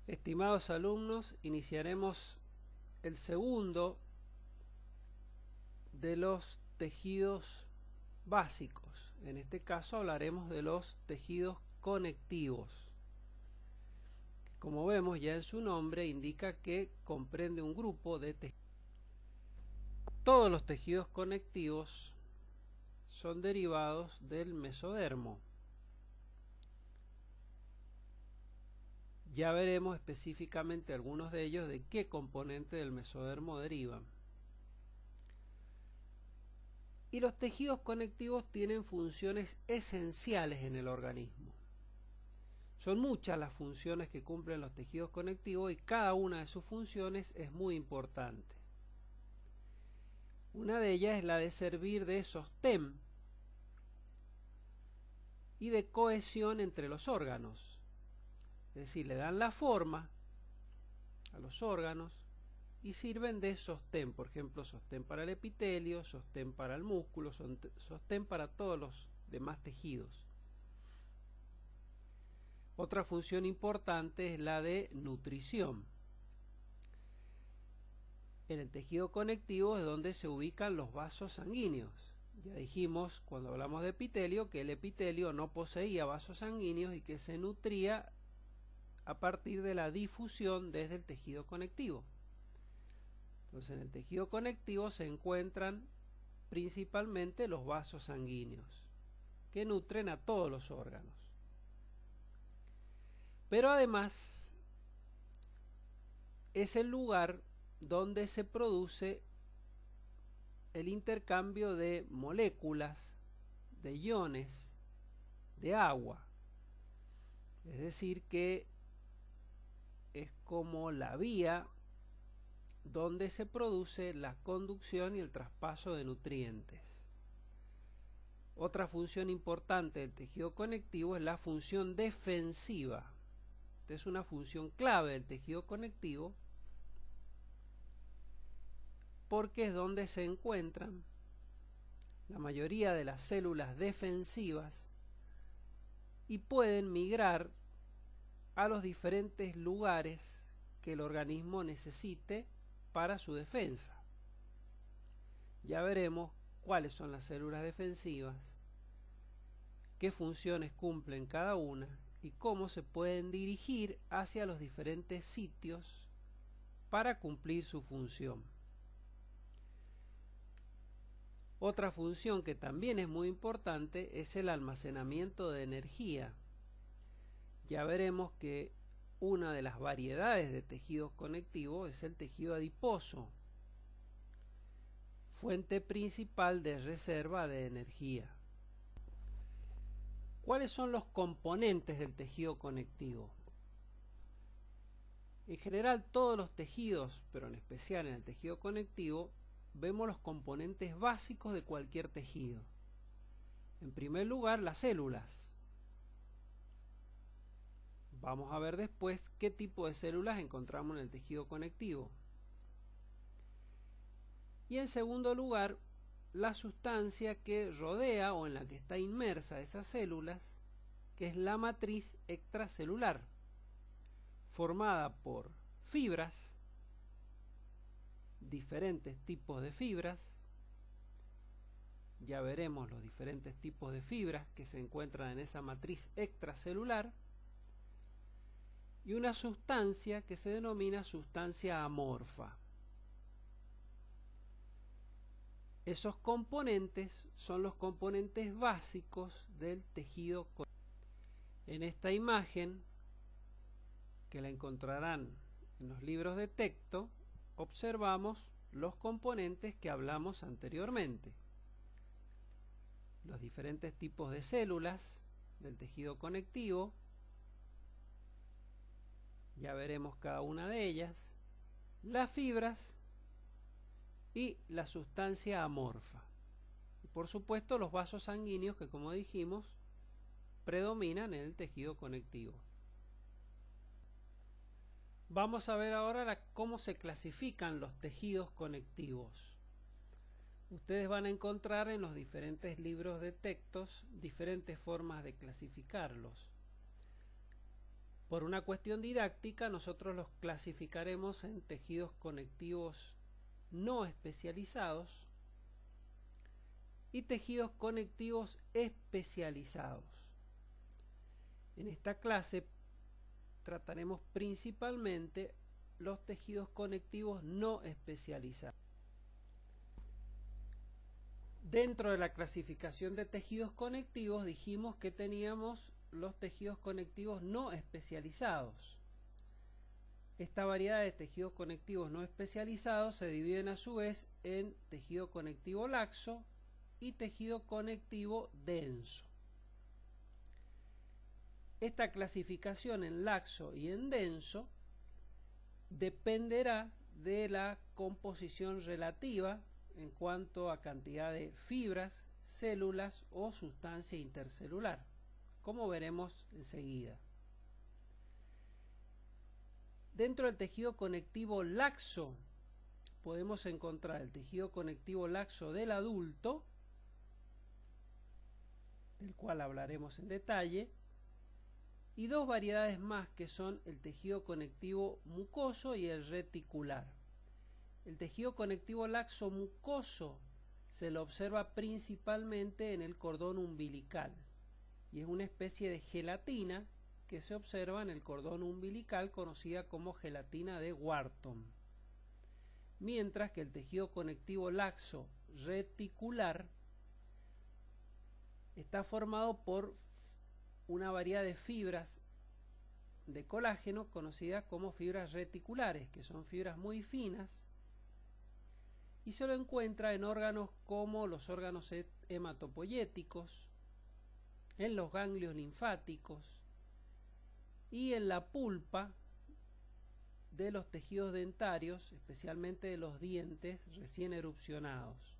Estimados alumnos, iniciaremos el segundo de los tejidos básicos. En este caso hablaremos de los tejidos conectivos. Como vemos ya en su nombre indica que comprende un grupo de tejidos. Todos los tejidos conectivos son derivados del mesodermo. Ya veremos específicamente algunos de ellos de qué componente del mesodermo derivan. Y los tejidos conectivos tienen funciones esenciales en el organismo. Son muchas las funciones que cumplen los tejidos conectivos y cada una de sus funciones es muy importante. Una de ellas es la de servir de sostén y de cohesión entre los órganos. Es decir, le dan la forma a los órganos y sirven de sostén, por ejemplo, sostén para el epitelio, sostén para el músculo, sostén para todos los demás tejidos. Otra función importante es la de nutrición. En el tejido conectivo es donde se ubican los vasos sanguíneos. Ya dijimos cuando hablamos de epitelio que el epitelio no poseía vasos sanguíneos y que se nutría a partir de la difusión desde el tejido conectivo. Entonces en el tejido conectivo se encuentran principalmente los vasos sanguíneos que nutren a todos los órganos. Pero además es el lugar donde se produce el intercambio de moléculas, de iones, de agua. Es decir que es como la vía donde se produce la conducción y el traspaso de nutrientes. Otra función importante del tejido conectivo es la función defensiva. Esta es una función clave del tejido conectivo porque es donde se encuentran la mayoría de las células defensivas y pueden migrar a los diferentes lugares que el organismo necesite para su defensa. Ya veremos cuáles son las células defensivas, qué funciones cumplen cada una y cómo se pueden dirigir hacia los diferentes sitios para cumplir su función. Otra función que también es muy importante es el almacenamiento de energía. Ya veremos que una de las variedades de tejidos conectivos es el tejido adiposo, fuente principal de reserva de energía. ¿Cuáles son los componentes del tejido conectivo? En general todos los tejidos, pero en especial en el tejido conectivo, vemos los componentes básicos de cualquier tejido. En primer lugar, las células. Vamos a ver después qué tipo de células encontramos en el tejido conectivo. Y en segundo lugar, la sustancia que rodea o en la que está inmersa esas células, que es la matriz extracelular, formada por fibras, diferentes tipos de fibras. Ya veremos los diferentes tipos de fibras que se encuentran en esa matriz extracelular. Y una sustancia que se denomina sustancia amorfa. Esos componentes son los componentes básicos del tejido conectivo. En esta imagen, que la encontrarán en los libros de texto, observamos los componentes que hablamos anteriormente. Los diferentes tipos de células del tejido conectivo. Ya veremos cada una de ellas, las fibras y la sustancia amorfa. Y por supuesto los vasos sanguíneos que, como dijimos, predominan en el tejido conectivo. Vamos a ver ahora cómo se clasifican los tejidos conectivos. Ustedes van a encontrar en los diferentes libros de textos diferentes formas de clasificarlos. Por una cuestión didáctica, nosotros los clasificaremos en tejidos conectivos no especializados y tejidos conectivos especializados. En esta clase trataremos principalmente los tejidos conectivos no especializados. Dentro de la clasificación de tejidos conectivos dijimos que teníamos los tejidos conectivos no especializados. Esta variedad de tejidos conectivos no especializados se dividen a su vez en tejido conectivo laxo y tejido conectivo denso. Esta clasificación en laxo y en denso dependerá de la composición relativa en cuanto a cantidad de fibras, células o sustancia intercelular, como veremos enseguida. Dentro del tejido conectivo laxo podemos encontrar el tejido conectivo laxo del adulto, del cual hablaremos en detalle, y dos variedades más que son el tejido conectivo mucoso y el reticular. El tejido conectivo laxo mucoso se lo observa principalmente en el cordón umbilical y es una especie de gelatina que se observa en el cordón umbilical conocida como gelatina de Wharton. Mientras que el tejido conectivo laxo reticular está formado por una variedad de fibras de colágeno conocidas como fibras reticulares, que son fibras muy finas, y se lo encuentra en órganos como los órganos hematopoyéticos, en los ganglios linfáticos y en la pulpa de los tejidos dentarios, especialmente de los dientes recién erupcionados.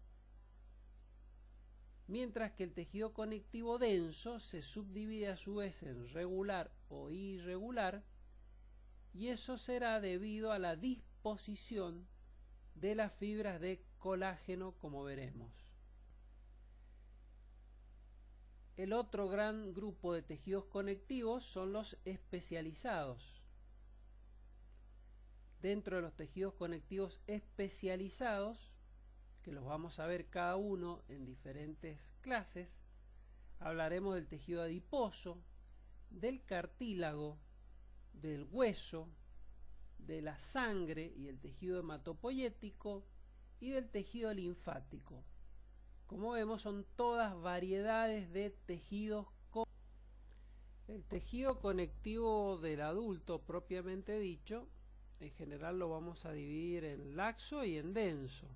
Mientras que el tejido conectivo denso se subdivide a su vez en regular o irregular, y eso será debido a la disposición de las fibras de colágeno, como veremos. El otro gran grupo de tejidos conectivos son los especializados. Dentro de los tejidos conectivos especializados, que los vamos a ver cada uno en diferentes clases, hablaremos del tejido adiposo, del cartílago, del hueso, de la sangre y el tejido hematopoyético y del tejido linfático. Como vemos, son todas variedades de tejidos. El tejido conectivo del adulto propiamente dicho, en general lo vamos a dividir en laxo y en denso.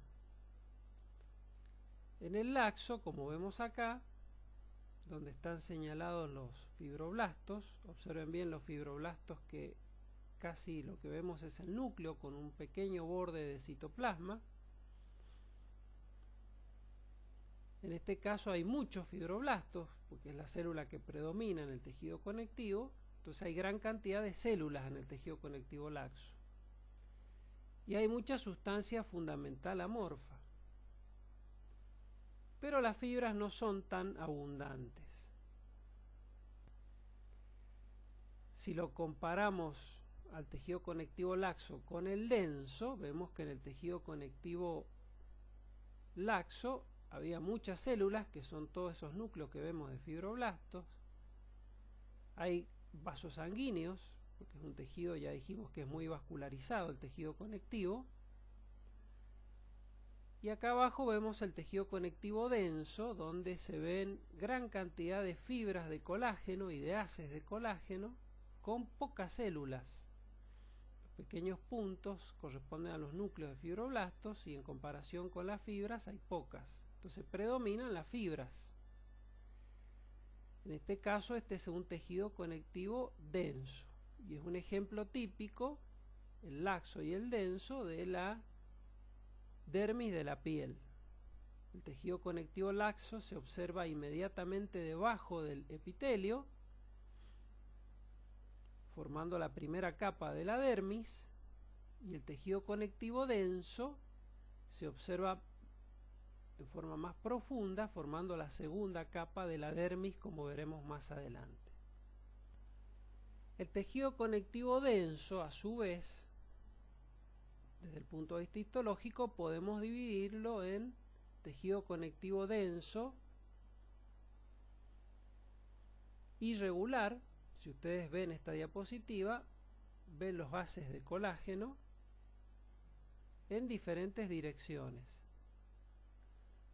En el laxo, como vemos acá, donde están señalados los fibroblastos, observen bien los fibroblastos, que casi lo que vemos es el núcleo con un pequeño borde de citoplasma. En este caso hay muchos fibroblastos, porque es la célula que predomina en el tejido conectivo, entonces hay gran cantidad de células en el tejido conectivo laxo. Y hay mucha sustancia fundamental amorfa. Pero las fibras no son tan abundantes. Si lo comparamos al tejido conectivo laxo con el denso, vemos que en el tejido conectivo laxo había muchas células, que son todos esos núcleos que vemos de fibroblastos. Hay vasos sanguíneos, porque es un tejido, ya dijimos que es muy vascularizado el tejido conectivo. Y acá abajo vemos el tejido conectivo denso, donde se ven gran cantidad de fibras de colágeno y de haces de colágeno con pocas células. Los pequeños puntos corresponden a los núcleos de fibroblastos y en comparación con las fibras hay pocas. Entonces predominan las fibras. En este caso este es un tejido conectivo denso y es un ejemplo típico, el laxo y el denso, de la dermis de la piel. El tejido conectivo laxo se observa inmediatamente debajo del epitelio, formando la primera capa de la dermis, y el tejido conectivo denso se observa en forma más profunda, formando la segunda capa de la dermis, como veremos más adelante. El tejido conectivo denso, a su vez, desde el punto de vista histológico, podemos dividirlo en tejido conectivo denso, irregular. Si ustedes ven esta diapositiva, ven los haces de colágeno en diferentes direcciones,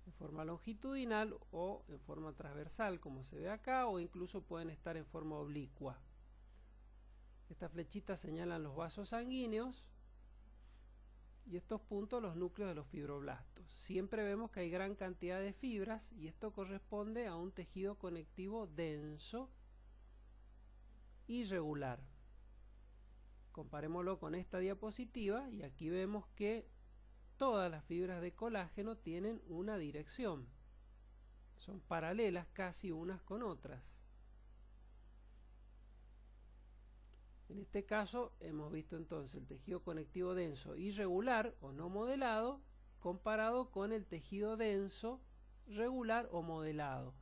en forma longitudinal o en forma transversal, como se ve acá, o incluso pueden estar en forma oblicua. Estas flechitas señalan los vasos sanguíneos y estos puntos los núcleos de los fibroblastos. Siempre vemos que hay gran cantidad de fibras y esto corresponde a un tejido conectivo denso, irregular. Comparémoslo con esta diapositiva y aquí vemos que todas las fibras de colágeno tienen una dirección. Son paralelas casi unas con otras. En este caso hemos visto entonces el tejido conectivo denso irregular o no modelado comparado con el tejido denso regular o modelado.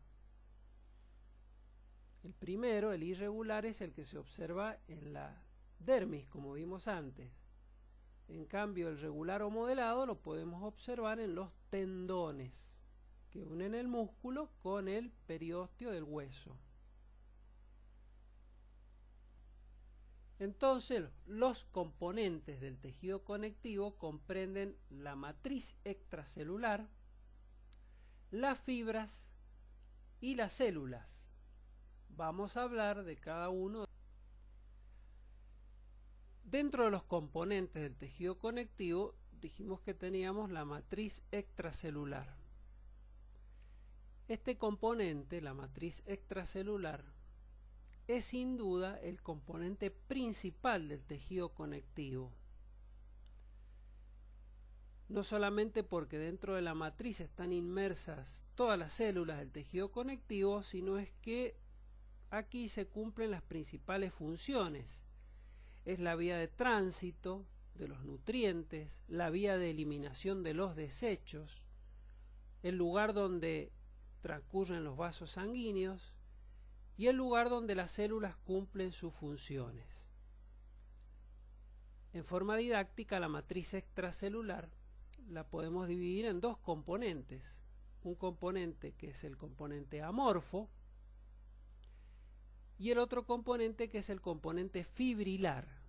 El primero, el irregular, es el que se observa en la dermis, como vimos antes. En cambio, el regular o modelado lo podemos observar en los tendones, que unen el músculo con el periósteo del hueso. Entonces, los componentes del tejido conectivo comprenden la matriz extracelular, las fibras y las células. Vamos a hablar de cada uno. Dentro de los componentes del tejido conectivo, dijimos que teníamos la matriz extracelular. Este componente, la matriz extracelular, es sin duda el componente principal del tejido conectivo. No solamente porque dentro de la matriz están inmersas todas las células del tejido conectivo, sino es que aquí se cumplen las principales funciones. Es la vía de tránsito de los nutrientes, la vía de eliminación de los desechos, el lugar donde transcurren los vasos sanguíneos y el lugar donde las células cumplen sus funciones. En forma didáctica, la matriz extracelular la podemos dividir en dos componentes. Un componente que es el componente amorfo y el otro componente que es el componente fibrilar.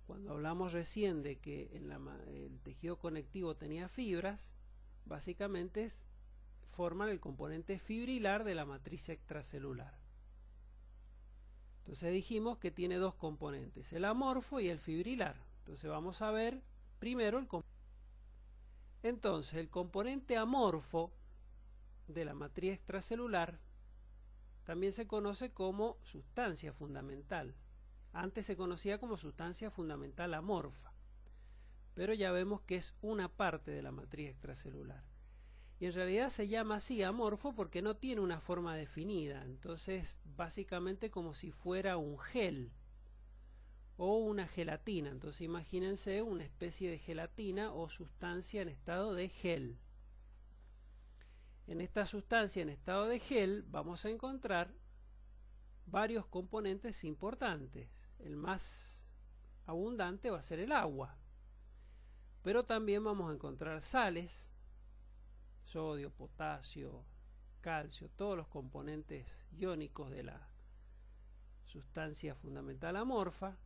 Cuando hablamos recién de que el tejido conectivo tenía fibras, básicamente forman el componente fibrilar de la matriz extracelular. Entonces dijimos que tiene dos componentes, el amorfo y el fibrilar. Entonces vamos a ver primero el componente. Entonces el componente amorfo de la matriz extracelular también se conoce como sustancia fundamental. Antes se conocía como sustancia fundamental amorfa, pero ya vemos que es una parte de la matriz extracelular. Y en realidad se llama así amorfo porque no tiene una forma definida, entonces básicamente como si fuera un gel o una gelatina. Entonces imagínense una especie de gelatina o sustancia en estado de gel. En esta sustancia en estado de gel vamos a encontrar varios componentes importantes. El más abundante va a ser el agua, pero también vamos a encontrar sales, sodio, potasio, calcio, todos los componentes iónicos de la sustancia fundamental amorfa,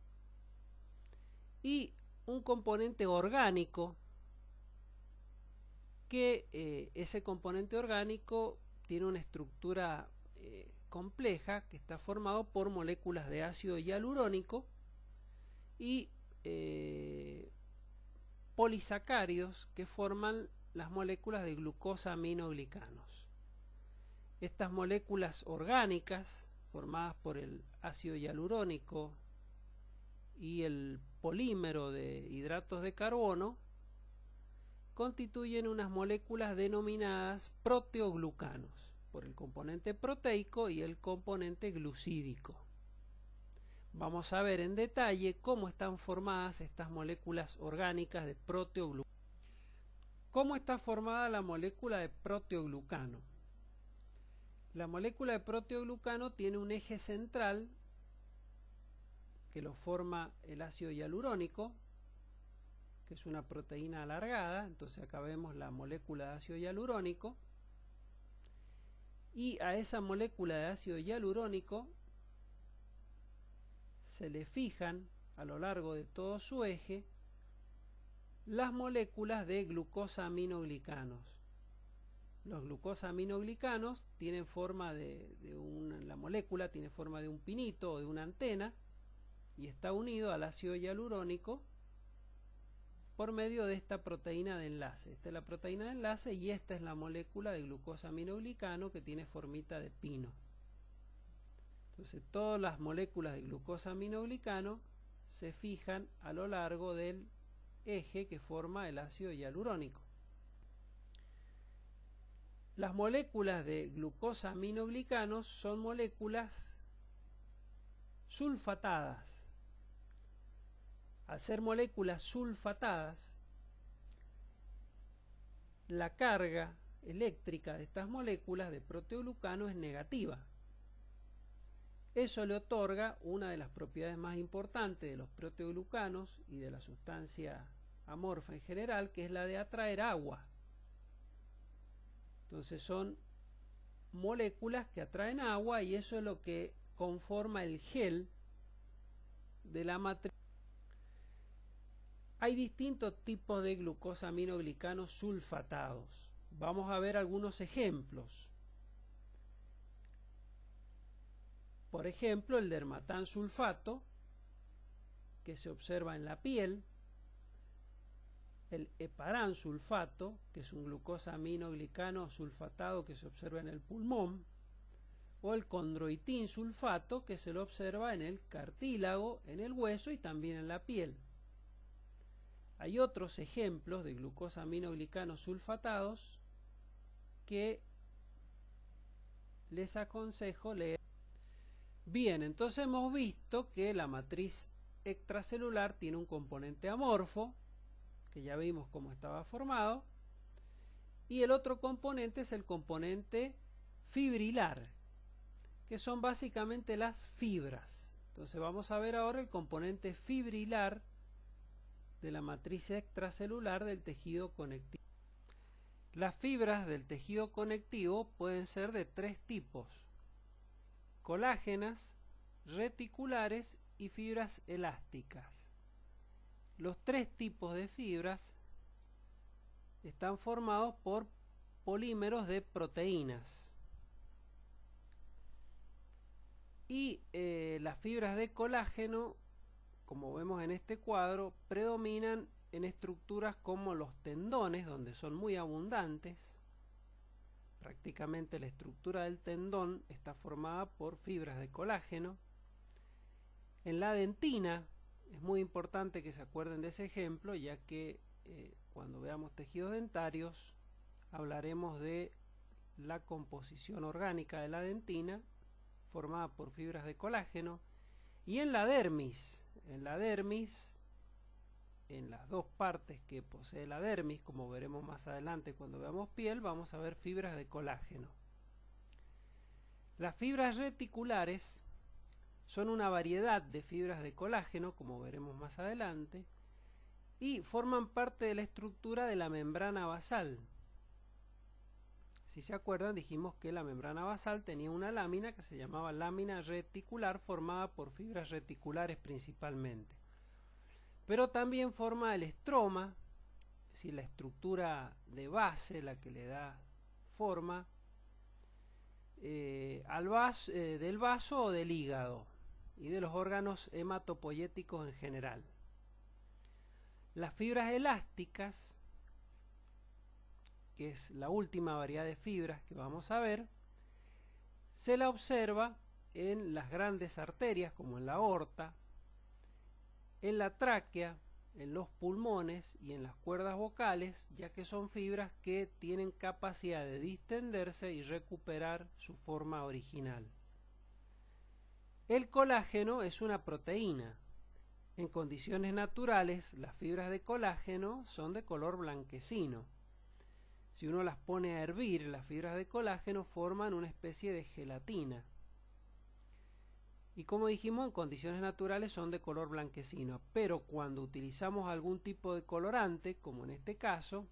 y un componente orgánico que ese componente orgánico tiene una estructura compleja que está formado por moléculas de ácido hialurónico y polisacáridos que forman las moléculas de glucosa aminoglicanos. Estas moléculas orgánicas formadas por el ácido hialurónico y el polímero de hidratos de carbono constituyen unas moléculas denominadas proteoglucanos por el componente proteico y el componente glucídico. Vamos a ver en detalle cómo están formadas estas moléculas orgánicas de proteoglucano. ¿Cómo está formada la molécula de proteoglucano? La molécula de proteoglucano tiene un eje central que lo forma el ácido hialurónico, que es una proteína alargada. Entonces acá vemos la molécula de ácido hialurónico, y a esa molécula de ácido hialurónico se le fijan a lo largo de todo su eje las moléculas de glucosaminoglicanos. Los glucosaminoglicanos tienen forma la molécula tiene forma de un pinito o de una antena, y está unido al ácido hialurónico por medio de esta proteína de enlace. Esta es la proteína de enlace y esta es la molécula de glucosaminoglicano, que tiene formita de pino. Entonces todas las moléculas de glucosaminoglicano se fijan a lo largo del eje que forma el ácido hialurónico. Las moléculas de glucosaminoglicanos son moléculas sulfatadas. Al ser moléculas sulfatadas, la carga eléctrica de estas moléculas de proteoglucano es negativa. Eso le otorga una de las propiedades más importantes de los proteoglucanos y de la sustancia amorfa en general, que es la de atraer agua. Entonces son moléculas que atraen agua, y eso es lo que conforma el gel de la matriz. Hay distintos tipos de glucosaminoglicanos sulfatados. Vamos a ver algunos ejemplos. Por ejemplo, el dermatán sulfato, que se observa en la piel, el heparán sulfato, que es un glucosaminoglicano sulfatado que se observa en el pulmón, o el condroitín sulfato, que se lo observa en el cartílago, en el hueso y también en la piel. Hay otros ejemplos de glucosaminoglicanos sulfatados que les aconsejo leer. Bien, entonces hemos visto que la matriz extracelular tiene un componente amorfo, que ya vimos cómo estaba formado, y el otro componente es el componente fibrilar, que son básicamente las fibras. Entonces vamos a ver ahora el componente fibrilar de la matriz extracelular del tejido conectivo. Las fibras del tejido conectivo pueden ser de tres tipos: colágenas, reticulares y fibras elásticas. Los tres tipos de fibras están formados por polímeros de proteínas, y las fibras de colágeno, como vemos en este cuadro, predominan en estructuras como los tendones, donde son muy abundantes. Prácticamente la estructura del tendón está formada por fibras de colágeno. En la dentina es muy importante que se acuerden de ese ejemplo, ya que cuando veamos tejidos dentarios hablaremos de la composición orgánica de la dentina, formada por fibras de colágeno. Y en la dermis, en las dos partes que posee la dermis, como veremos más adelante cuando veamos piel, vamos a ver fibras de colágeno. Las fibras reticulares son una variedad de fibras de colágeno, como veremos más adelante, y forman parte de la estructura de la membrana basal. Si se acuerdan, dijimos que la membrana basal tenía una lámina que se llamaba lámina reticular, formada por fibras reticulares principalmente. Pero también forma el estroma, es decir, la estructura de base, la que le da forma del vaso o del hígado y de los órganos hematopoyéticos en general. Las fibras elásticas, que es la última variedad de fibras que vamos a ver, se la observa en las grandes arterias, como en la aorta, en la tráquea, en los pulmones y en las cuerdas vocales, ya que son fibras que tienen capacidad de distenderse y recuperar su forma original. El colágeno es una proteína. En condiciones naturales, las fibras de colágeno son de color blanquecino. Si uno las pone a hervir, las fibras de colágeno forman una especie de gelatina. Y como dijimos, en condiciones naturales son de color blanquecino, pero cuando utilizamos algún tipo de colorante, como en este caso,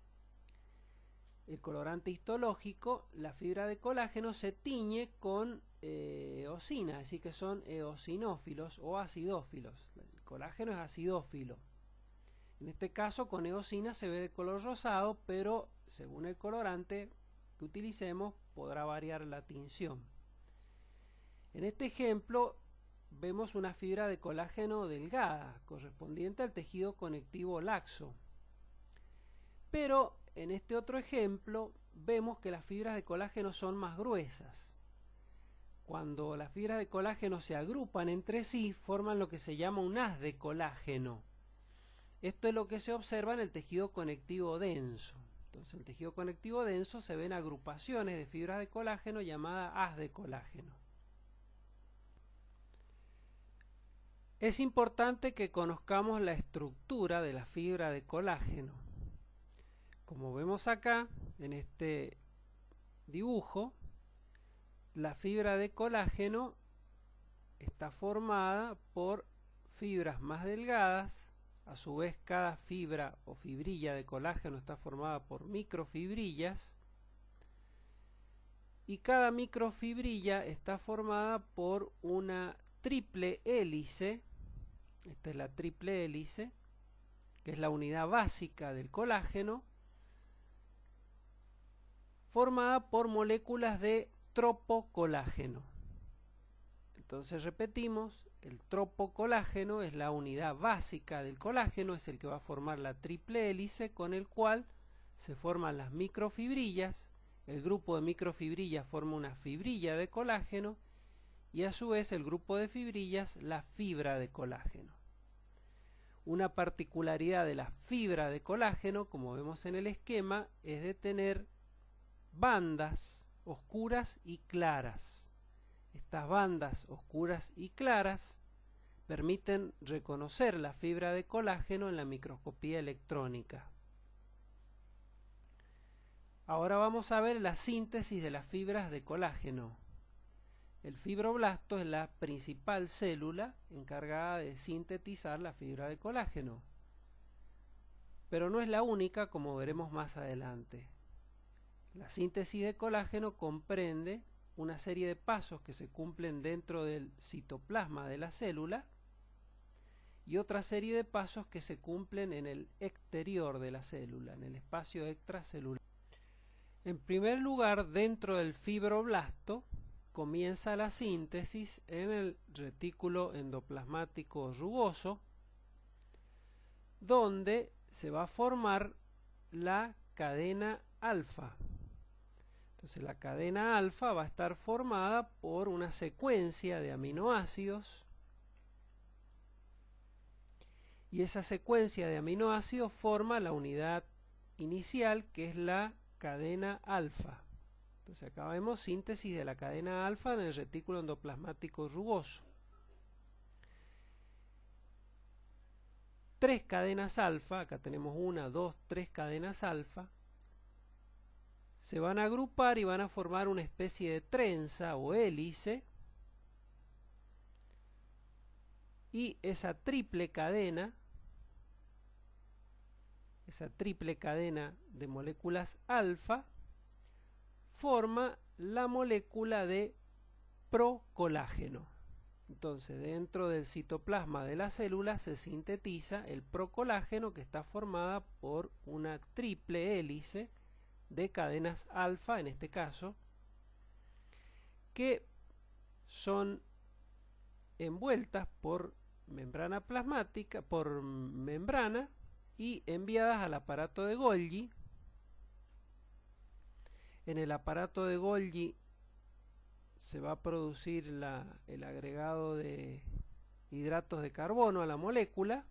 el colorante histológico, la fibra de colágeno se tiñe con eosina, es decir que son eosinófilos o acidófilos. El colágeno es acidófilo. En este caso con eosina se ve de color rosado, pero según el colorante que utilicemos podrá variar la tinción. En este ejemplo vemos una fibra de colágeno delgada, correspondiente al tejido conectivo laxo. Pero en este otro ejemplo vemos que las fibras de colágeno son más gruesas. Cuando las fibras de colágeno se agrupan entre sí, forman lo que se llama un haz de colágeno. Esto es lo que se observa en el tejido conectivo denso. Entonces, en el tejido conectivo denso se ven agrupaciones de fibras de colágeno llamadas haz de colágeno. Es importante que conozcamos la estructura de la fibra de colágeno. Como vemos acá, en este dibujo, la fibra de colágeno está formada por fibras más delgadas. A su vez, cada fibra o fibrilla de colágeno está formada por microfibrillas. Y cada microfibrilla está formada por una triple hélice. Esta es la triple hélice, que es la unidad básica del colágeno, formada por moléculas de tropocolágeno. Entonces repetimos, el tropocolágeno es la unidad básica del colágeno, es el que va a formar la triple hélice con el cual se forman las microfibrillas. El grupo de microfibrillas forma una fibrilla de colágeno y a su vez el grupo de fibrillas la fibra de colágeno. Una particularidad de la fibra de colágeno, como vemos en el esquema, es de tener bandas oscuras y claras. Estas bandas oscuras y claras permiten reconocer la fibra de colágeno en la microscopía electrónica. Ahora vamos a ver la síntesis de las fibras de colágeno. El fibroblasto es la principal célula encargada de sintetizar la fibra de colágeno, pero no es la única, como veremos más adelante. La síntesis de colágeno comprende una serie de pasos que se cumplen dentro del citoplasma de la célula y otra serie de pasos que se cumplen en el exterior de la célula, en el espacio extracelular. En primer lugar, dentro del fibroblasto comienza la síntesis en el retículo endoplasmático rugoso, donde se va a formar la cadena alfa. Entonces la cadena alfa va a estar formada por una secuencia de aminoácidos y esa secuencia de aminoácidos forma la unidad inicial, que es la cadena alfa. Entonces acá vemos síntesis de la cadena alfa en el retículo endoplasmático rugoso. Tres cadenas alfa, acá tenemos una, dos, tres cadenas alfa, se van a agrupar y van a formar una especie de trenza o hélice, y esa triple cadena de moléculas alfa forma la molécula de procolágeno. Entonces, dentro del citoplasma de la célula se sintetiza el procolágeno, que está formada por una triple hélice de cadenas alfa, en este caso, que son envueltas por membrana plasmática, por membrana, y enviadas al aparato de Golgi. En el aparato de Golgi se va a producir el agregado de hidratos de carbono a la molécula,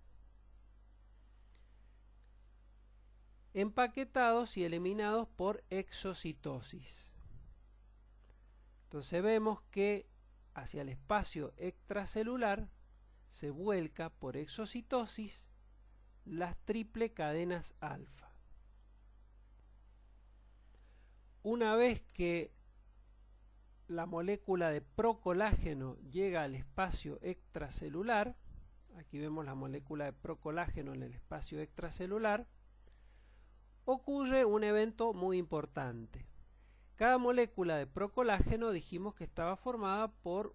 empaquetados y eliminados por exocitosis. Entonces vemos que hacia el espacio extracelular se vuelca por exocitosis las triple cadenas alfa. Una vez que la molécula de procolágeno llega al espacio extracelular, aquí vemos la molécula de procolágeno en el espacio extracelular, ocurre un evento muy importante. Cada molécula de procolágeno dijimos que estaba formada por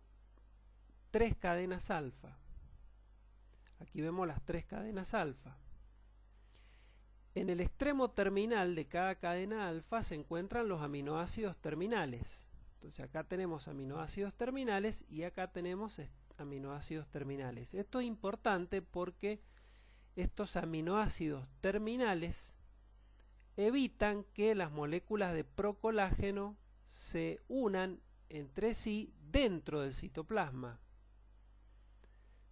3 cadenas alfa. Aquí vemos las 3 cadenas alfa. En el extremo terminal de cada cadena alfa se encuentran los aminoácidos terminales. Entonces acá tenemos aminoácidos terminales y acá tenemos aminoácidos terminales. Esto es importante porque estos aminoácidos terminales evitan que las moléculas de procolágeno se unan entre sí dentro del citoplasma.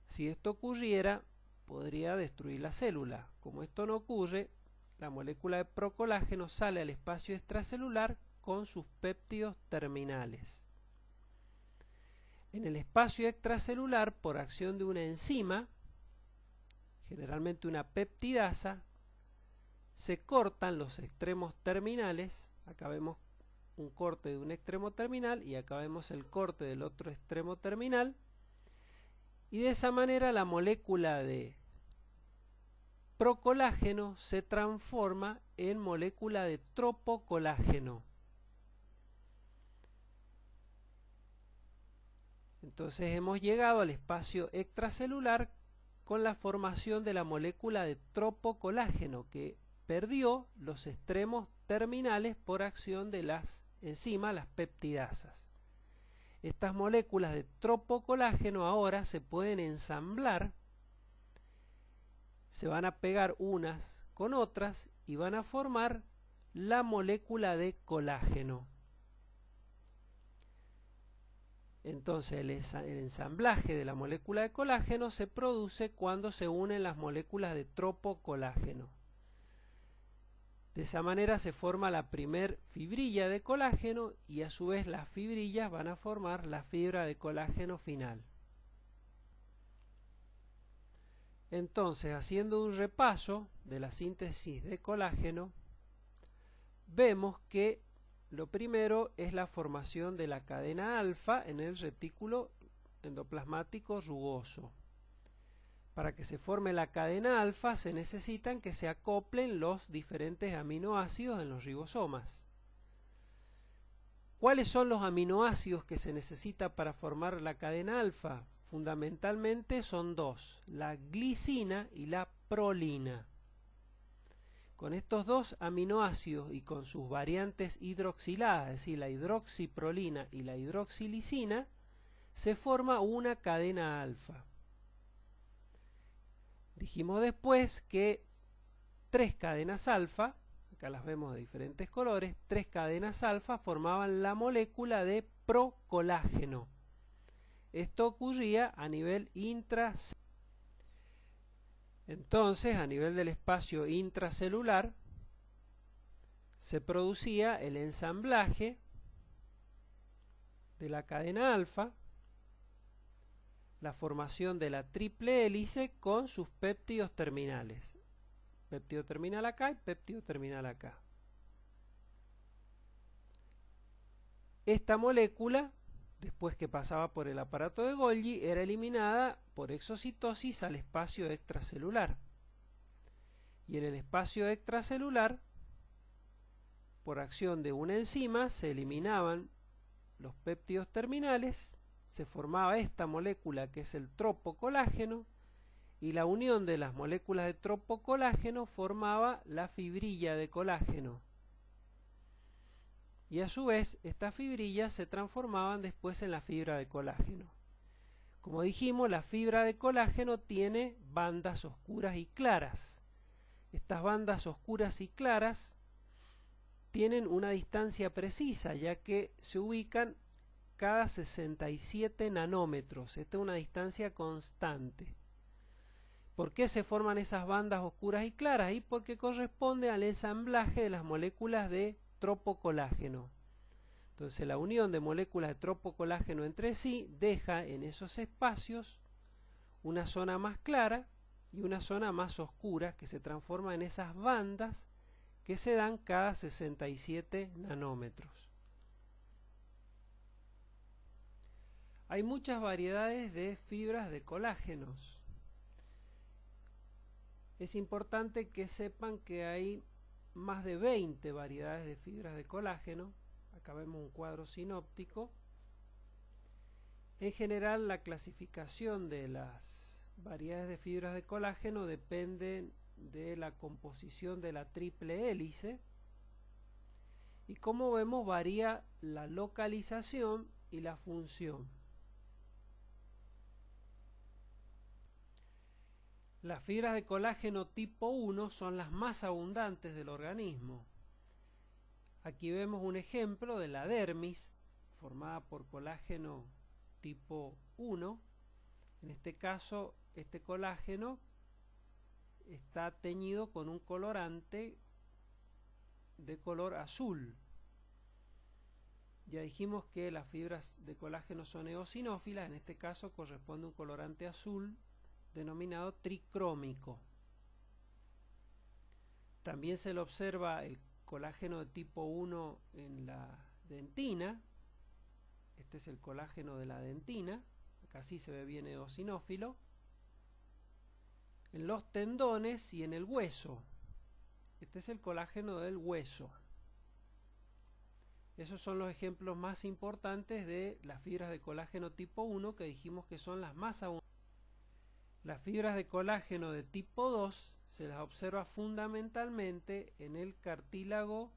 Si esto ocurriera, podría destruir la célula. Como esto no ocurre, la molécula de procolágeno sale al espacio extracelular con sus péptidos terminales. En el espacio extracelular, por acción de una enzima, generalmente una peptidasa, se cortan los extremos terminales. Acá vemos un corte de un extremo terminal y acá vemos el corte del otro extremo terminal. Y de esa manera la molécula de procolágeno se transforma en molécula de tropocolágeno. Entonces hemos llegado al espacio extracelular con la formación de la molécula de tropocolágeno, que perdió los extremos terminales por acción de las enzimas, las peptidasas. Estas moléculas de tropocolágeno ahora se pueden ensamblar, se van a pegar unas con otras y van a formar la molécula de colágeno. Entonces el ensamblaje de la molécula de colágeno se produce cuando se unen las moléculas de tropocolágeno. De esa manera se forma la primer fibrilla de colágeno y a su vez las fibrillas van a formar la fibra de colágeno final. Entonces, haciendo un repaso de la síntesis de colágeno, vemos que lo primero es la formación de la cadena alfa en el retículo endoplasmático rugoso. Para que se forme la cadena alfa se necesitan que se acoplen los diferentes aminoácidos en los ribosomas. ¿Cuáles son los aminoácidos que se necesita para formar la cadena alfa? Fundamentalmente son dos, la glicina y la prolina. Con estos dos aminoácidos y con sus variantes hidroxiladas, es decir, la hidroxiprolina y la hidroxilicina, se forma una cadena alfa. Dijimos después que 3 cadenas alfa, acá las vemos de diferentes colores, 3 cadenas alfa formaban la molécula de procolágeno. Esto ocurría a nivel intracelular. Entonces, a nivel del espacio intracelular, se producía el ensamblaje de la cadena alfa, la formación de la triple hélice con sus péptidos terminales. Péptido terminal acá y péptido terminal acá. Esta molécula, después que pasaba por el aparato de Golgi, era eliminada por exocitosis al espacio extracelular. Y en el espacio extracelular, por acción de una enzima, se eliminaban los péptidos terminales, se formaba esta molécula que es el tropocolágeno, y la unión de las moléculas de tropocolágeno formaba la fibrilla de colágeno. Y a su vez, estas fibrillas se transformaban después en la fibra de colágeno. Como dijimos, la fibra de colágeno tiene bandas oscuras y claras. Estas bandas oscuras y claras tienen una distancia precisa, ya que se ubican cada 67 nanómetros. Esta es una distancia constante. ¿Por qué se forman esas bandas oscuras y claras? Y porque corresponde al ensamblaje de las moléculas de tropocolágeno. Entonces la unión de moléculas de tropocolágeno entre sí deja en esos espacios una zona más clara y una zona más oscura que se transforma en esas bandas que se dan cada 67 nanómetros. Hay muchas variedades de fibras de colágenos. Es importante que sepan que hay más de 20 variedades de fibras de colágeno. Acá vemos un cuadro sinóptico. En general, la clasificación de las variedades de fibras de colágeno depende de la composición de la triple hélice. Y como vemos, varía la localización y la función. Las fibras de colágeno tipo 1 son las más abundantes del organismo. Aquí vemos un ejemplo de la dermis, formada por colágeno tipo 1. En este caso, este colágeno está teñido con un colorante de color azul. Ya dijimos que las fibras de colágeno son eosinófilas, en este caso corresponde un colorante azul denominado tricrómico. También se le observa el colágeno de tipo 1 en la dentina. Este es el colágeno de la dentina. Acá sí se ve bien eosinófilo. En los tendones y en el hueso. Este es el colágeno del hueso. Esos son los ejemplos más importantes de las fibras de colágeno tipo 1 que dijimos que son las más abundantes. Las fibras de colágeno de tipo 2 se las observa fundamentalmente en el cartílago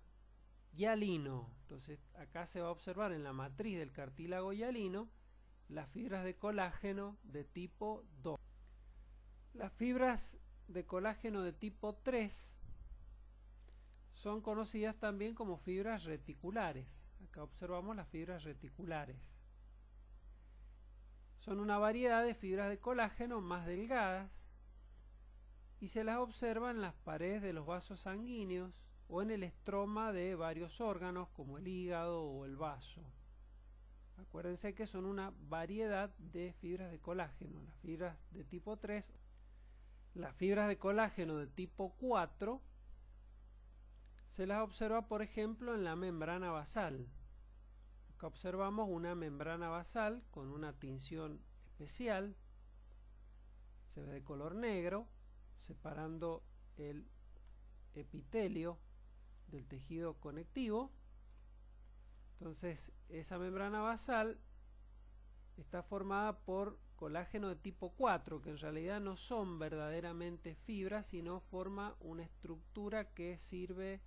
hialino. Entonces acá se va a observar en la matriz del cartílago hialino las fibras de colágeno de tipo 2. Las fibras de colágeno de tipo 3 son conocidas también como fibras reticulares. Acá observamos las fibras reticulares. Son una variedad de fibras de colágeno más delgadas y se las observa en las paredes de los vasos sanguíneos o en el estroma de varios órganos como el hígado o el vaso. Acuérdense que son una variedad de fibras de colágeno. Las fibras de tipo 3, las fibras de colágeno de tipo 4 se las observa, por ejemplo, en la membrana basal. Acá observamos una membrana basal con una tinción especial. Se ve de color negro, separando el epitelio del tejido conectivo. Entonces, esa membrana basal está formada por colágeno de tipo 4, que en realidad no son verdaderamente fibras, sino forma una estructura que sirve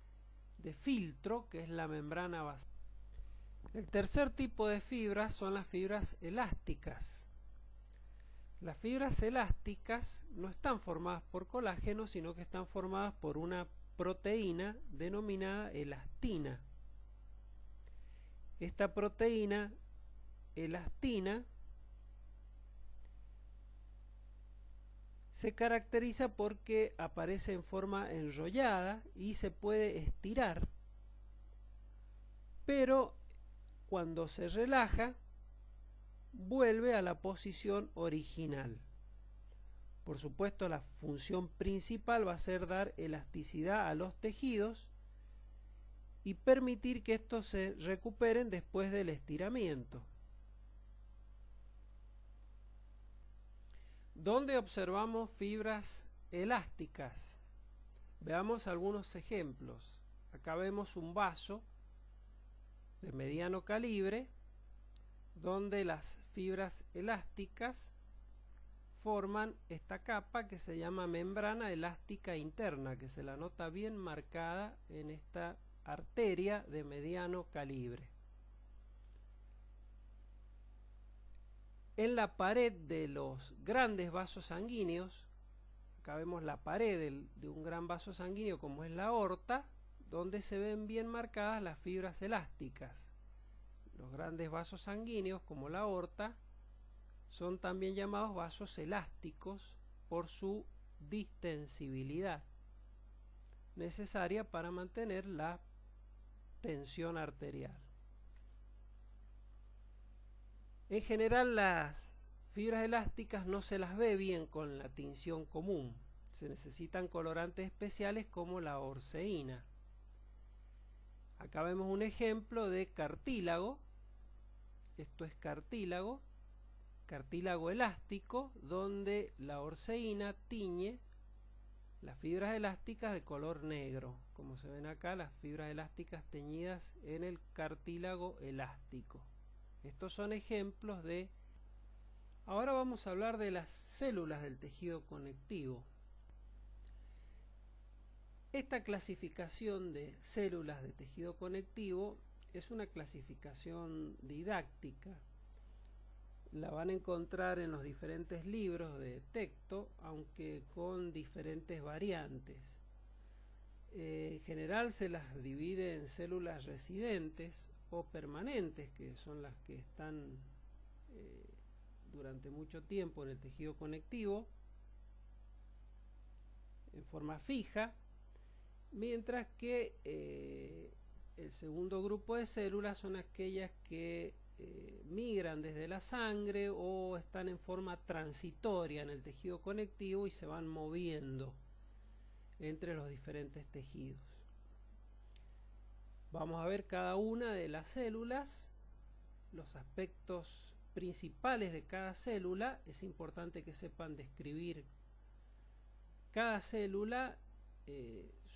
de filtro, que es la membrana basal. El tercer tipo de fibras son las fibras elásticas. Las fibras elásticas no están formadas por colágeno, sino que están formadas por una proteína denominada elastina. Esta proteína elastina se caracteriza porque aparece en forma enrollada y se puede estirar, pero cuando se relaja vuelve a la posición original. Por supuesto, la función principal va a ser dar elasticidad a los tejidos y permitir que estos se recuperen después del estiramiento. ¿Dónde observamos fibras elásticas? Veamos algunos ejemplos. Acá vemos un vaso de mediano calibre donde las fibras elásticas forman esta capa que se llama membrana elástica interna, que se la nota bien marcada en esta arteria de mediano calibre. En la pared de los grandes vasos sanguíneos, acá vemos la pared de un gran vaso sanguíneo como es la aorta, donde se ven bien marcadas las fibras elásticas. Los grandes vasos sanguíneos como la aorta son también llamados vasos elásticos por su distensibilidad necesaria para mantener la tensión arterial. En general, las fibras elásticas no se las ve bien con la tinción común. Se necesitan colorantes especiales como la orceína. Acá vemos un ejemplo de cartílago. Esto es cartílago. cartílago elástico, donde la orceína tiñe las fibras elásticas de color negro, como se ven acá, las fibras elásticas teñidas en el cartílago elástico. Estos son ejemplos de... Ahora vamos a hablar de las células del tejido conectivo. Esta clasificación de células de tejido conectivo es una clasificación didáctica. La van a encontrar en los diferentes libros de texto, aunque con diferentes variantes. En general se las divide en células residentes o permanentes, que son las que están durante mucho tiempo en el tejido conectivo, en forma fija, mientras que el segundo grupo de células son aquellas que migran desde la sangre o están en forma transitoria en el tejido conectivo y se van moviendo entre los diferentes tejidos. Vamos a ver cada una de las células, los aspectos principales de cada célula. Es importante que sepan describir cada célula,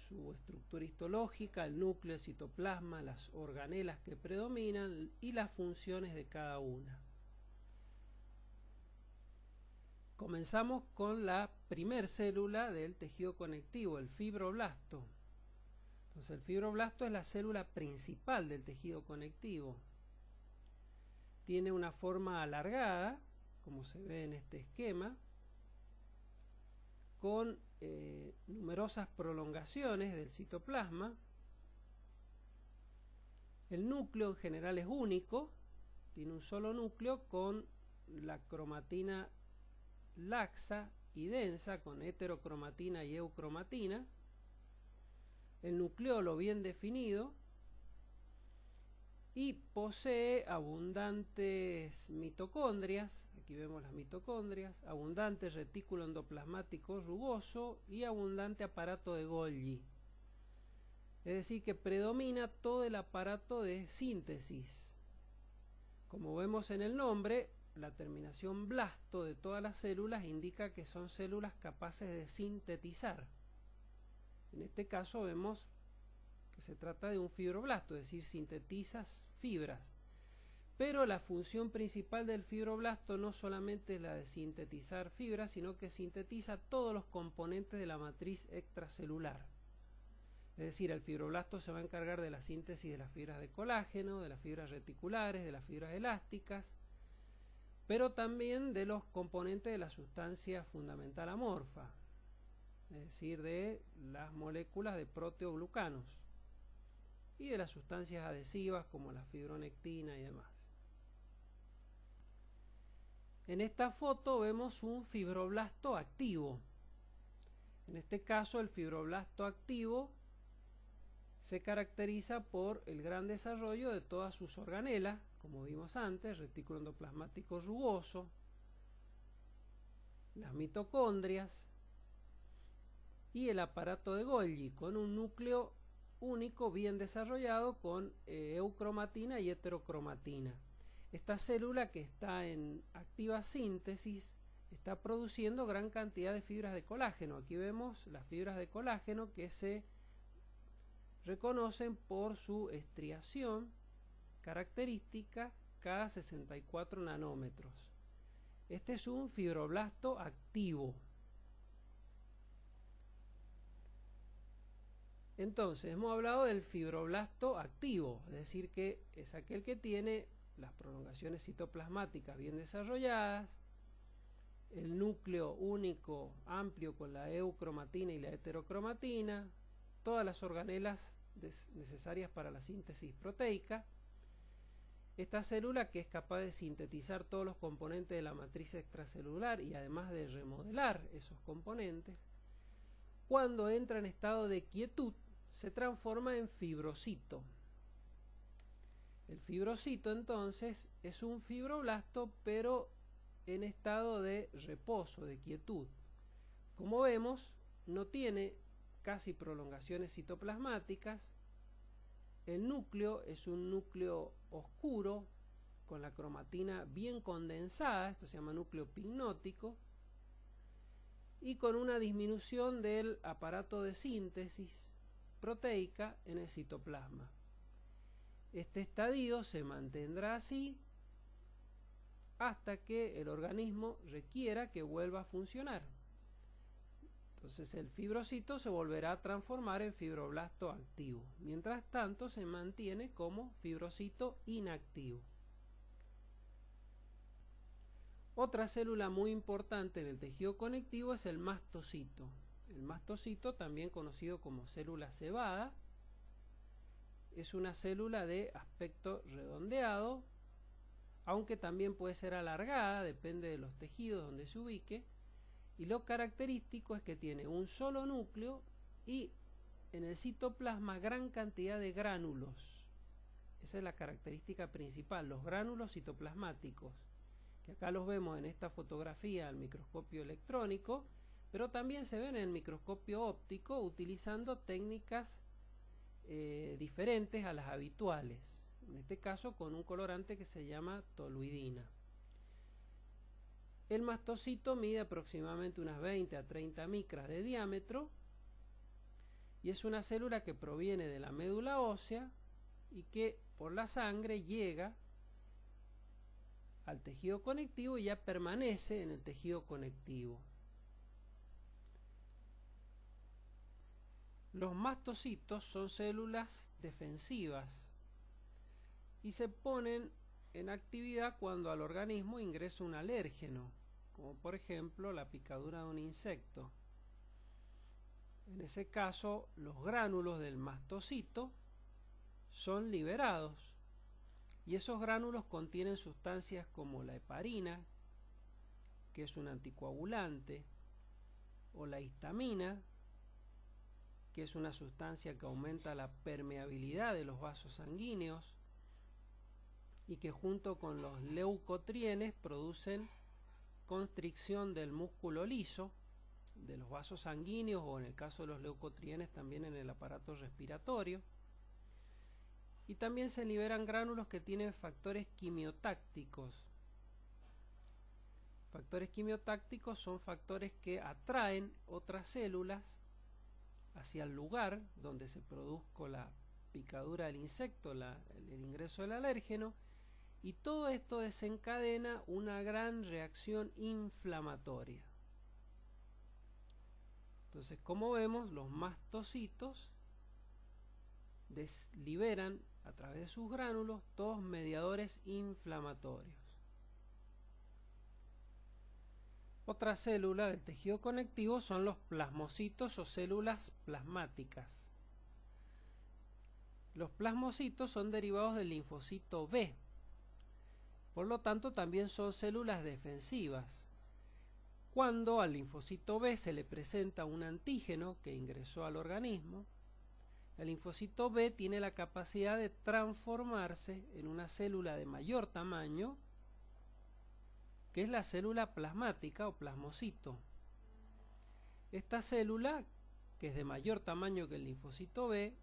su estructura histológica, el núcleo, el citoplasma, las organelas que predominan y las funciones de cada una. Comenzamos con la primer célula del tejido conectivo, el fibroblasto. Entonces el fibroblasto es la célula principal del tejido conectivo. Tiene una forma alargada, como se ve en este esquema, con numerosas prolongaciones del citoplasma. El núcleo en general es único, tiene un solo núcleo con la cromatina laxa y densa, con heterocromatina y eucromatina. El nucleolo bien definido y posee abundantes mitocondrias. Aquí vemos las mitocondrias, abundante retículo endoplasmático rugoso y abundante aparato de Golgi. Es decir, que predomina todo el aparato de síntesis. Como vemos en el nombre, la terminación blasto de todas las células indica que son células capaces de sintetizar. En este caso vemos que se trata de un fibroblasto, es decir, sintetiza fibras. Pero la función principal del fibroblasto no solamente es la de sintetizar fibras, sino que sintetiza todos los componentes de la matriz extracelular. Es decir, el fibroblasto se va a encargar de la síntesis de las fibras de colágeno, de las fibras reticulares, de las fibras elásticas, pero también de los componentes de la sustancia fundamental amorfa, es decir, de las moléculas de proteoglucanos y de las sustancias adhesivas como la fibronectina y demás. En esta foto vemos un fibroblasto activo. En este caso, el fibroblasto activo se caracteriza por el gran desarrollo de todas sus organelas, como vimos antes, retículo endoplasmático rugoso, las mitocondrias y el aparato de Golgi, con un núcleo único bien desarrollado con eucromatina y heterocromatina. Esta célula, que está en activa síntesis, está produciendo gran cantidad de fibras de colágeno. Aquí vemos las fibras de colágeno que se reconocen por su estriación característica cada 64 nanómetros. Este es un fibroblasto activo. Entonces, hemos hablado del fibroblasto activo, es decir, que es aquel que tiene las prolongaciones citoplasmáticas bien desarrolladas, el núcleo único amplio con la eucromatina y la heterocromatina, todas las organelas necesarias para la síntesis proteica. Esta célula, que es capaz de sintetizar todos los componentes de la matriz extracelular y además de remodelar esos componentes, cuando entra en estado de quietud se transforma en fibrocito. El fibrocito entonces es un fibroblasto, pero en estado de reposo, de quietud. Como vemos, no tiene casi prolongaciones citoplasmáticas. El núcleo es un núcleo oscuro, con la cromatina bien condensada, esto se llama núcleo pignótico, y con una disminución del aparato de síntesis proteica en el citoplasma. Este estadio se mantendrá así hasta que el organismo requiera que vuelva a funcionar. Entonces el fibrocito se volverá a transformar en fibroblasto activo. Mientras tanto se mantiene como fibrocito inactivo. Otra célula muy importante en el tejido conectivo es el mastocito. El mastocito, también conocido como célula cebada, es una célula de aspecto redondeado, aunque también puede ser alargada, depende de los tejidos donde se ubique. Y lo característico es que tiene un solo núcleo y en el citoplasma gran cantidad de gránulos. Esa es la característica principal, los gránulos citoplasmáticos, que acá los vemos en esta fotografía al microscopio electrónico, pero también se ven en el microscopio óptico utilizando técnicas diferentes a las habituales, en este caso con un colorante que se llama toluidina. El mastocito mide aproximadamente unas 20 a 30 micras de diámetro y es una célula que proviene de la médula ósea y que por la sangre llega al tejido conectivo y ya permanece en el tejido conectivo. Los mastocitos son células defensivas y se ponen en actividad cuando al organismo ingresa un alérgeno, como por ejemplo la picadura de un insecto. En ese caso, los gránulos del mastocito son liberados y esos gránulos contienen sustancias como la heparina, que es un anticoagulante, o la histamina, que es una sustancia que aumenta la permeabilidad de los vasos sanguíneos y que junto con los leucotrienes producen constricción del músculo liso, de los vasos sanguíneos, o en el caso de los leucotrienes también en el aparato respiratorio. Y también se liberan gránulos que tienen factores quimiotácticos. Factores quimiotácticos son factores que atraen otras células hacia el lugar donde se produzca la picadura del insecto, el ingreso del alérgeno, y todo esto desencadena una gran reacción inflamatoria. Entonces, como vemos, los mastocitos liberan a través de sus gránulos todos mediadores inflamatorios. Otra célula del tejido conectivo son los plasmocitos o células plasmáticas. Los plasmocitos son derivados del linfocito B. Por lo tanto, también son células defensivas. Cuando al linfocito B se le presenta un antígeno que ingresó al organismo, el linfocito B tiene la capacidad de transformarse en una célula de mayor tamaño, que es la célula plasmática o plasmocito. Esta célula, que es de mayor tamaño que el linfocito B,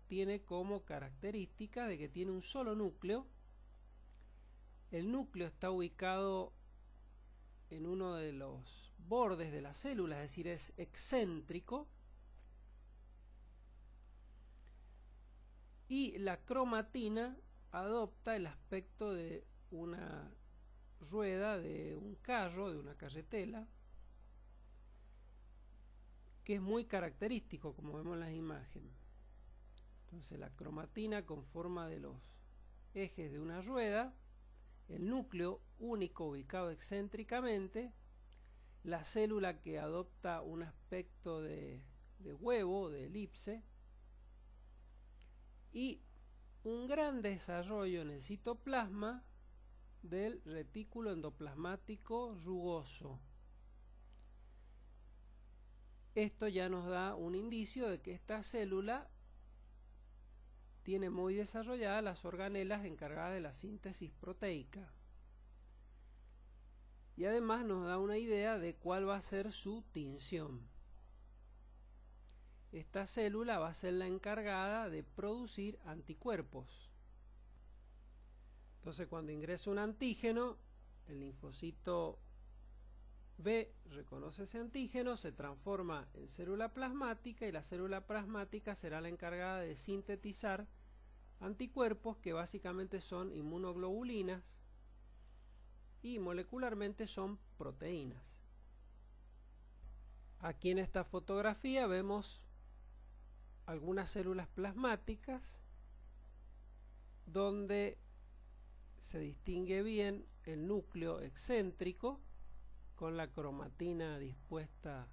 tiene como característica de que tiene un solo núcleo. El núcleo está ubicado en uno de los bordes de la célula, es decir, es excéntrico. Y la cromatina adopta el aspecto de una rueda de un carro, de una carretela, que es muy característico, como vemos en las imágenes. Entonces la cromatina con forma de los ejes de una rueda, el núcleo único ubicado excéntricamente, la célula que adopta un aspecto de huevo, de elipse, y un gran desarrollo en el citoplasma del retículo endoplasmático rugoso. Esto ya nos da un indicio de que esta célula tiene muy desarrolladas las organelas encargadas de la síntesis proteica. Y además nos da una idea de cuál va a ser su tinción. Esta célula va a ser la encargada de producir anticuerpos. Entonces, cuando ingresa un antígeno, el linfocito B reconoce ese antígeno, se transforma en célula plasmática y la célula plasmática será la encargada de sintetizar anticuerpos que básicamente son inmunoglobulinas y molecularmente son proteínas. Aquí en esta fotografía vemos algunas células plasmáticas donde se distingue bien el núcleo excéntrico con la cromatina dispuesta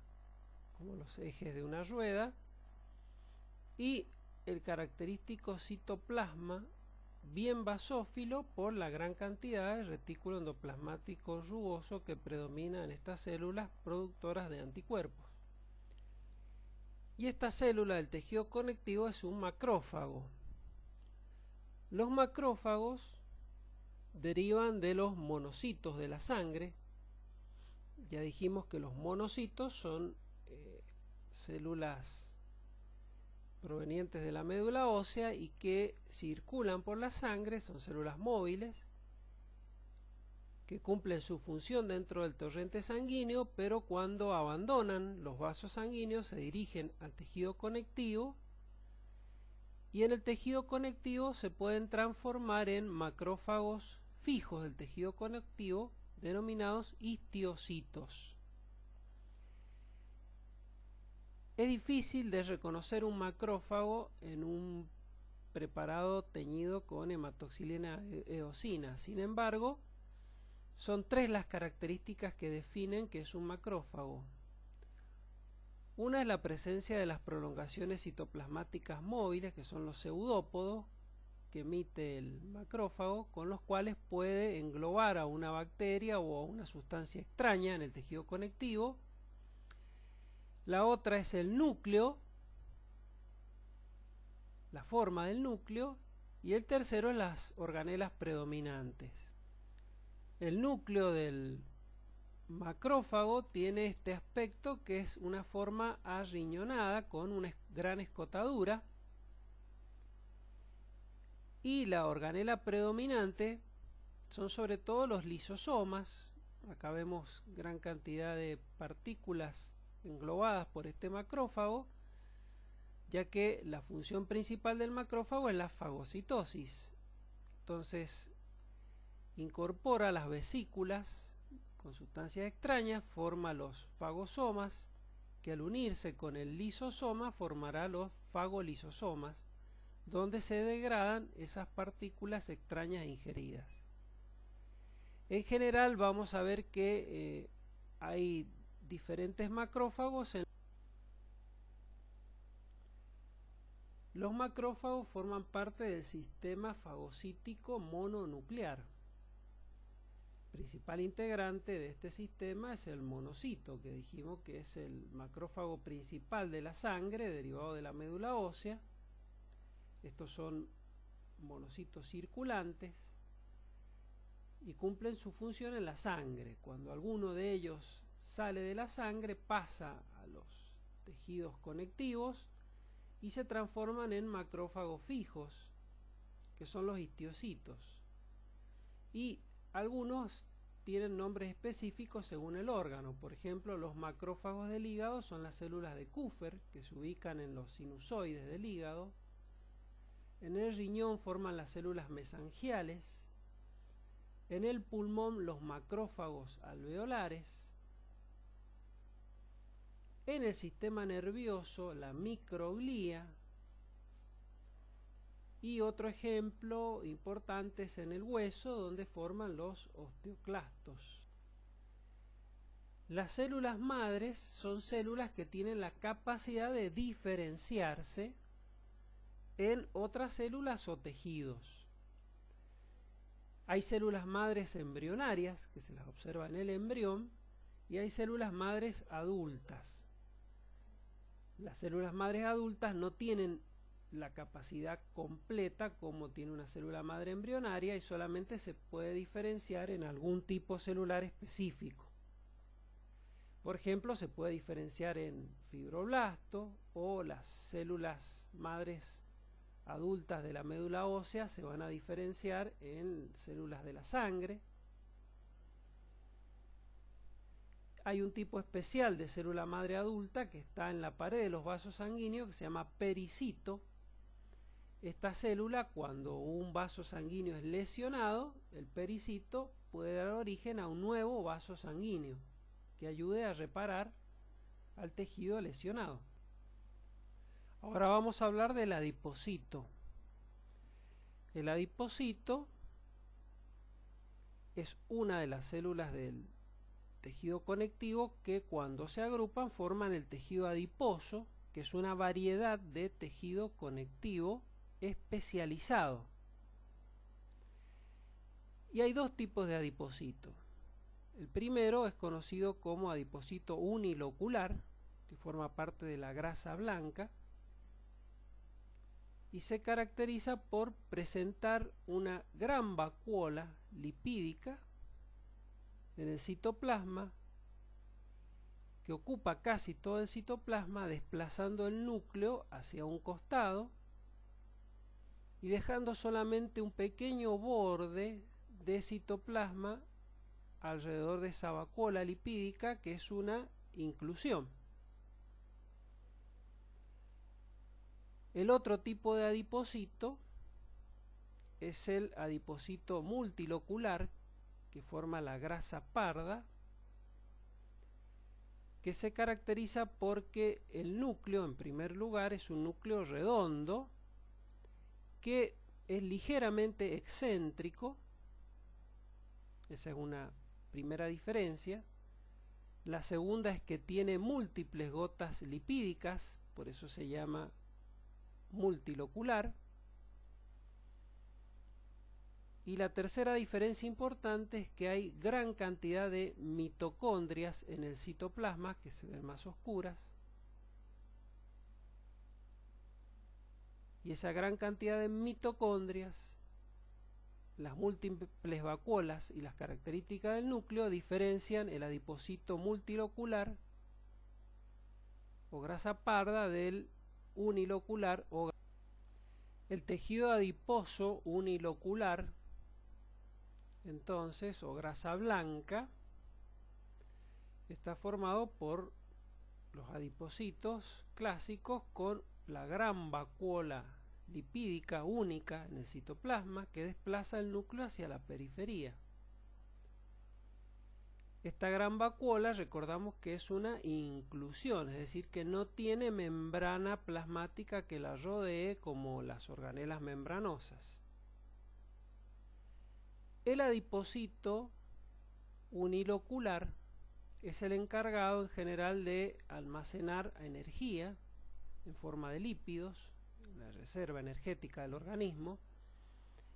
como los ejes de una rueda y el característico citoplasma bien basófilo por la gran cantidad de retículo endoplasmático rugoso que predomina en estas células productoras de anticuerpos. Y esta célula del tejido conectivo es un macrófago. Los macrófagos derivan de los monocitos de la sangre. Ya dijimos que los monocitos son células provenientes de la médula ósea y que circulan por la sangre, son células móviles que cumplen su función dentro del torrente sanguíneo, pero cuando abandonan los vasos sanguíneos se dirigen al tejido conectivo y en el tejido conectivo se pueden transformar en macrófagos fijos del tejido conectivo denominados histiocitos. Es difícil de reconocer un macrófago en un preparado teñido con hematoxilina eosina. Sin embargo, son tres las características que definen que es un macrófago. Una es la presencia de las prolongaciones citoplasmáticas móviles, que son los pseudópodos que emite el macrófago, con los cuales puede englobar a una bacteria o a una sustancia extraña en el tejido conectivo. La otra es el núcleo, la forma del núcleo, y el tercero es las organelas predominantes. El núcleo del macrófago tiene este aspecto que es una forma arriñonada con una gran escotadura, y la organela predominante son sobre todo los lisosomas. Acá vemos gran cantidad de partículas englobadas por este macrófago, ya que la función principal del macrófago es la fagocitosis. Entonces incorpora las vesículas con sustancias extrañas, forma los fagosomas, que al unirse con el lisosoma formará los fagolisosomas, donde se degradan esas partículas extrañas ingeridas. En general vamos a ver que hay diferentes macrófagos. Los macrófagos forman parte del sistema fagocítico mononuclear. El principal integrante de este sistema es el monocito, que dijimos que es el macrófago principal de la sangre, derivado de la médula ósea. Estos son monocitos circulantes y cumplen su función en la sangre. Cuando alguno de ellos sale de la sangre, pasa a los tejidos conectivos y se transforman en macrófagos fijos, que son los histiocitos. Y algunos tienen nombres específicos según el órgano. Por ejemplo, los macrófagos del hígado son las células de Kupffer, que se ubican en los sinusoides del hígado. En el riñón forman las células mesangiales. En el pulmón los macrófagos alveolares. En el sistema nervioso la microglía. Y otro ejemplo importante es en el hueso, donde forman los osteoclastos. Las células madres son células que tienen la capacidad de diferenciarse en otras células o tejidos. Hay células madres embrionarias, que se las observa en el embrión, y hay células madres adultas. Las células madres adultas no tienen la capacidad completa como tiene una célula madre embrionaria y solamente se puede diferenciar en algún tipo celular específico. Por ejemplo, se puede diferenciar en fibroblasto o las células madres adultas de la médula ósea se van a diferenciar en células de la sangre. Hay un tipo especial de célula madre adulta que está en la pared de los vasos sanguíneos que se llama pericito. Esta célula, cuando un vaso sanguíneo es lesionado, el pericito puede dar origen a un nuevo vaso sanguíneo que ayude a reparar al tejido lesionado. Ahora vamos a hablar del adipocito. El adipocito es una de las células del tejido conectivo que cuando se agrupan forman el tejido adiposo, que es una variedad de tejido conectivo especializado. Y hay dos tipos de adipocito. El primero es conocido como adipocito unilocular, que forma parte de la grasa blanca y se caracteriza por presentar una gran vacuola lipídica en el citoplasma que ocupa casi todo el citoplasma, desplazando el núcleo hacia un costado y dejando solamente un pequeño borde de citoplasma alrededor de esa vacuola lipídica, que es una inclusión. El otro tipo de adipocito es el adipocito multilocular, que forma la grasa parda, que se caracteriza porque el núcleo, en primer lugar, es un núcleo redondo que es ligeramente excéntrico. Esa es una primera diferencia. La segunda es que tiene múltiples gotas lipídicas, por eso se llama multilocular. Y la tercera diferencia importante es que hay gran cantidad de mitocondrias en el citoplasma, que se ven más oscuras. Y esa gran cantidad de mitocondrias, las múltiples vacuolas y las características del núcleo diferencian el adipocito multilocular o grasa parda del unilocular o el tejido adiposo unilocular, entonces, o grasa blanca, está formado por los adipocitos clásicos con la gran vacuola lipídica única en el citoplasma que desplaza el núcleo hacia la periferia. Esta gran vacuola, recordamos que es una inclusión, es decir, que no tiene membrana plasmática que la rodee como las organelas membranosas. El adipocito unilocular es el encargado en general de almacenar energía en forma de lípidos, la reserva energética del organismo,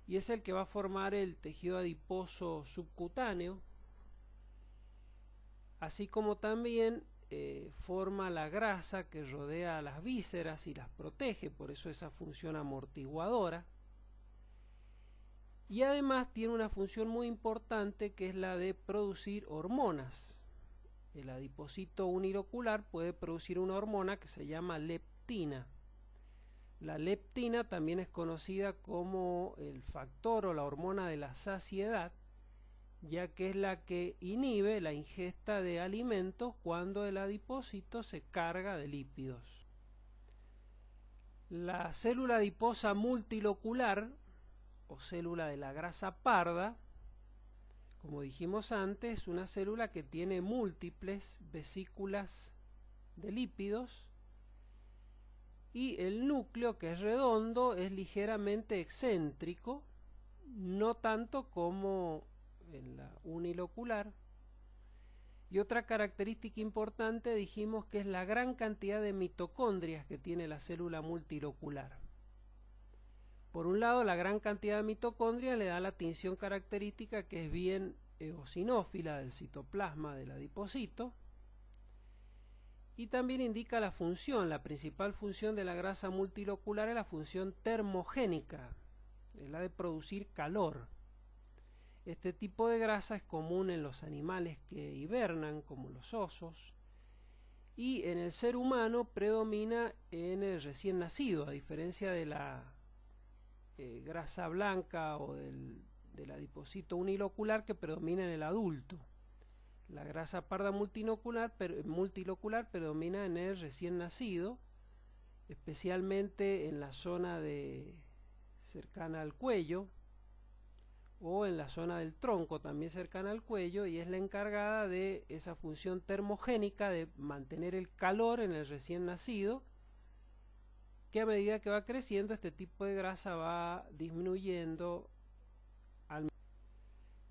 y es el que va a formar el tejido adiposo subcutáneo, así como también forma la grasa que rodea a las vísceras y las protege, por eso esa función amortiguadora. Y además tiene una función muy importante que es la de producir hormonas. El adipocito unilocular puede producir una hormona que se llama leptina. La leptina también es conocida como el factor o la hormona de la saciedad, ya que es la que inhibe la ingesta de alimentos cuando el adipocito se carga de lípidos. La célula adiposa multilocular o célula de la grasa parda, como dijimos antes, es una célula que tiene múltiples vesículas de lípidos y el núcleo, que es redondo, es ligeramente excéntrico, no tanto como en la unilocular. Y otra característica importante dijimos que es la gran cantidad de mitocondrias que tiene la célula multilocular. Por un lado, la gran cantidad de mitocondrias le da la tinción característica que es bien eosinófila del citoplasma del adipocito y también indica la función. La principal función de la grasa multilocular es la función termogénica, es la de producir calor. Este tipo de grasa es común en los animales que hibernan, como los osos, y en el ser humano predomina en el recién nacido, a diferencia de la grasa blanca o del adipocito unilocular que predomina en el adulto. La grasa parda multilocular predomina en el recién nacido, especialmente en la zona cercana al cuello o en la zona del tronco, también cercana al cuello, y es la encargada de esa función termogénica de mantener el calor en el recién nacido, que a medida que va creciendo este tipo de grasa va disminuyendo.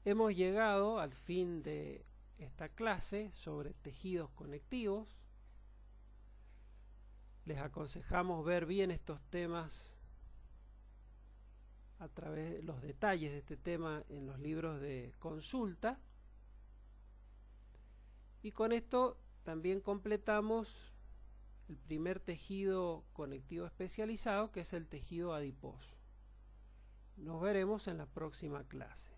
Hemos llegado al fin de esta clase sobre tejidos conectivos. Les aconsejamos ver bien estos temas a través de los detalles de este tema en los libros de consulta, y con esto también completamos el primer tejido conectivo especializado, que es el tejido adiposo. Nos veremos en la próxima clase.